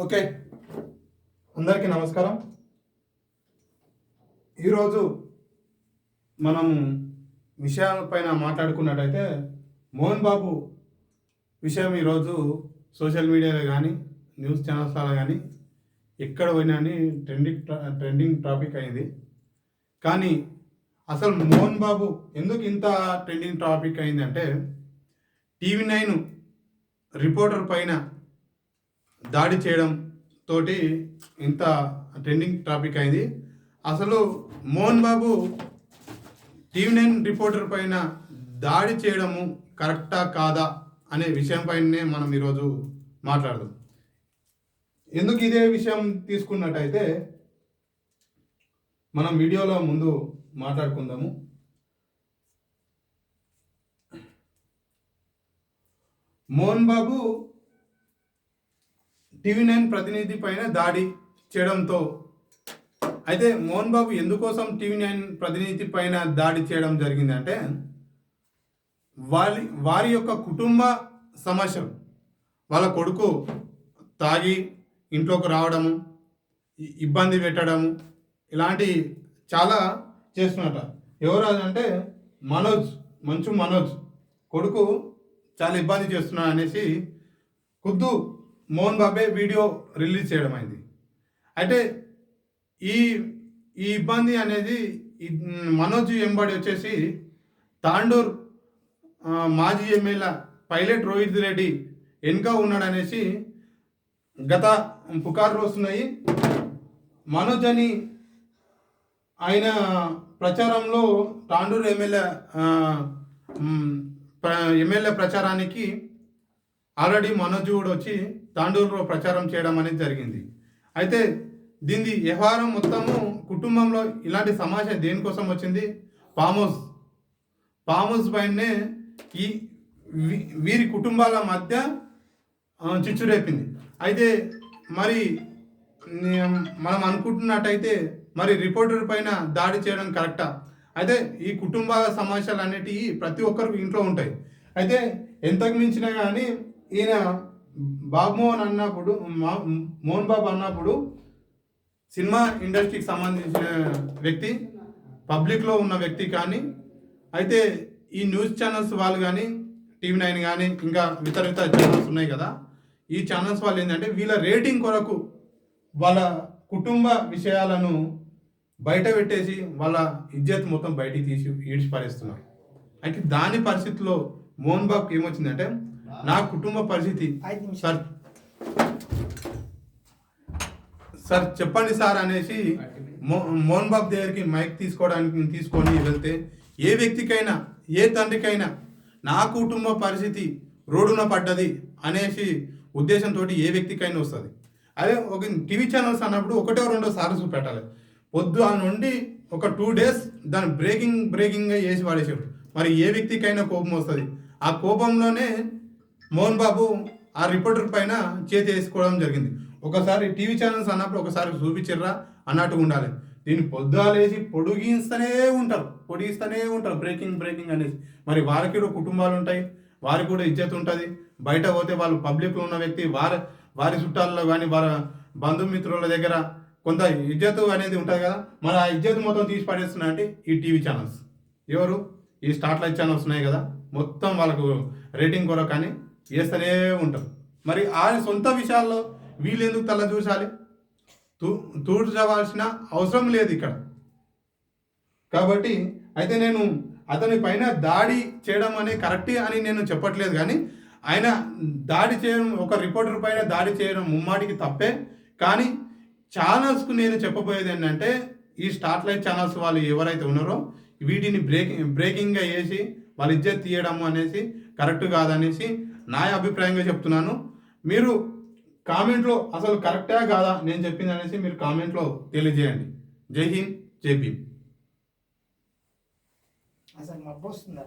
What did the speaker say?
Okay, అందరికీ నమస్కారం. ఈరోజు మనం విషయాలపైన మాట్లాడుకున్నట్టయితే మోహన్ బాబు విషయం ఈరోజు సోషల్ మీడియాలో కానీ న్యూస్ ఛానల్స్లో కానీ ఎక్కడ పోయినా అని ట్రెండింగ్ టాపిక్ అయింది. కానీ అసలు మోహన్ బాబు ఎందుకు ఇంత ట్రెండింగ్ టాపిక్ అయిందంటే TV9 రిపోర్టర్ పైన దాడి చేయడం తోటి ఇంత ట్రెండింగ్ టాపిక్ అయింది. అసలు మోహన్ బాబు TV9 రిపోర్టర్ పైన దాడి చేయడము కరెక్టా కాదా అనే విషయం పైనే మనం ఈరోజు మాట్లాడదాం. ఎందుకు ఇదే విషయం తీసుకున్నట్టయితే మనం వీడియోలో ముందు మాట్లాడుకుందాము. మోహన్ బాబు TV9 ప్రతినిధి పైన దాడి చేయడంతో అయితే మోహన్ బాబు ఎందుకోసం TV9 ప్రతినిధి పైన దాడి చేయడం జరిగిందంటే వారి యొక్క కుటుంబ సమస్యలు, వాళ్ళ కొడుకు తాగి ఇంట్లోకి రావడము, ఇబ్బంది పెట్టడము, ఇలాంటి చాలా చేస్తున్నట. ఎవరు అంటే మంచు మనోజ్ కొడుకు చాలా ఇబ్బంది చేస్తున్నాడు అనేసి ఖుద్దు మోహన్ బాబే వీడియో రిలీజ్ చేయడం అయింది. అయితే ఈ ఇబ్బంది అనేది మనోజ్ ఎంబడి వచ్చేసి తాండూర్ మాజీ ఎమ్మెల్యే పైలట్ రోహిత్ రెడ్డి వెనుక ఉన్నాడనేసి గత పుకార్లు వస్తున్నాయి. మనోజ్ అని ఆయన ప్రచారంలో తాండూర్ ఎమ్మెల్యే ప్రచారానికి ఆల్రెడీ మనోజ్ కూడా వచ్చి తాండూరులో ప్రచారం చేయడం అనేది జరిగింది. అయితే దీని వ్యవహారం మొత్తము కుటుంబంలో ఇలాంటి సమస్య దేనికోసం వచ్చింది? ఫామ్ హౌస్ పైనే వీరి కుటుంబాల మధ్య చిచ్చు రేపింది. అయితే మరి మనం అనుకుంటున్నట్టయితే మరి రిపోర్టర్ పైన దాడి చేయడం కరెక్టా? అయితే ఈ కుటుంబాల సమస్యలు అనేటివి ప్రతి ఒక్కరికి ఇంట్లో ఉంటాయి. అయితే ఎంతకు మించినా కానీ ఈయన మోహన్ బాబు అన్నప్పుడు సినిమా ఇండస్ట్రీకి సంబంధించిన వ్యక్తి, పబ్లిక్లో ఉన్న వ్యక్తి. కానీ అయితే ఈ న్యూస్ ఛానల్స్ వాళ్ళు కానీ TV9 కానీ ఇంకా ఇతర ఛానల్స్ ఉన్నాయి కదా, ఈ ఛానల్స్ వాళ్ళు ఏంటంటే వీళ్ళ రేటింగ్ కొరకు వాళ్ళ కుటుంబ విషయాలను బయట పెట్టేసి వాళ్ళ ఇజ్జత్ మొత్తం బయటికి తీసి ఈడ్చిపారేస్తున్నారు. అయితే దాని పరిస్థితిలో మోహన్ బాబుకి ఏమొచ్చిందంటే నా కుటుంబ పరిస్థితి సార్ చెప్పండి సార్ అనేసి మోహన్ బాబు దగ్గరికి మైక్ తీసుకొని వెళ్తే ఏ వ్యక్తికైనా ఏ తండ్రికైనా నా కుటుంబ పరిస్థితి రోడ్డున పడ్డది అనేసి ఉద్దేశంతో ఏ వ్యక్తికైనా వస్తుంది. అదే ఒక టీవీ ఛానల్స్ అన్నప్పుడు ఒకటో రెండో సార్లు చూపెట్టాలి. పొద్దు ఆ నుండి ఒక 2 days దాన్ని బ్రేకింగ్గా చేసి పడేసాడు. మరి ఏ వ్యక్తికైనా కోపం వస్తుంది. ఆ కోపంలోనే మోహన్ బాబు ఆ రిపోర్టర్ పైన చేతి వేసుకోవడం జరిగింది. ఒకసారి టీవీ ఛానల్స్ అన్నప్పుడు ఒకసారి చూపించర్రా అన్నట్టుగా ఉండాలి. దీన్ని పొద్దులేసి పొడిగిస్తూనే ఉంటారు బ్రేకింగ్ అనేసి. మరి వారికి కూడా కుటుంబాలు ఉంటాయి, వారికి కూడా ఇజ్జత్ ఉంటుంది. బయట పోతే వాళ్ళు పబ్లిక్లో ఉన్న వ్యక్తి వారి చుట్టాలలో కానీ వారి బంధుమిత్రుల దగ్గర కొంత ఇజ్జత్ అనేది ఉంటుంది కదా. మరి ఆ ఇజ్జత్ మొత్తం తీసి పడేస్తున్నా అంటే ఈ టీవీ ఛానల్స్, ఎవరు ఈ స్టార్లైట్ ఛానల్స్ ఉన్నాయి కదా, మొత్తం వాళ్ళకు రేటింగ్ కొరకు కానీ చేస్తూనే ఉంటారు. మరి ఆయన సొంత విషయాల్లో వీళ్ళు ఎందుకు తల చూసాలి? తూడ్చవలసిన అవసరం లేదు ఇక్కడ. కాబట్టి అయితే నేను అతని పైన దాడి చేయడం అనేది కరెక్ట్ అని నేను చెప్పట్లేదు. కానీ ఆయన దాడి చేయడం, ఒక రిపోర్టర్ పైన దాడి చేయడం ముమ్మాటికి తప్పే. కానీ ఛానల్స్కు నేను చెప్పబోయేది ఏంటంటే ఈ స్టార్లైట్ ఛానల్స్ వాళ్ళు ఎవరైతే ఉన్నారో వీటిని బ్రేకింగ్గా వేసి వాళ్ళ ఇజ్జత్ తీయడం అనేసి కరెక్ట్ కాదనేసి నా అభిప్రాయంగా చెప్తున్నాను. మీరు కామెంట్లో అసలు కరెక్టా కాదా నేను చెప్పింది అనేసి మీరు కామెంట్లో తెలియజేయండి. జై హింద్, జై భీమ్. అసలు మబ్బు వస్తుందా?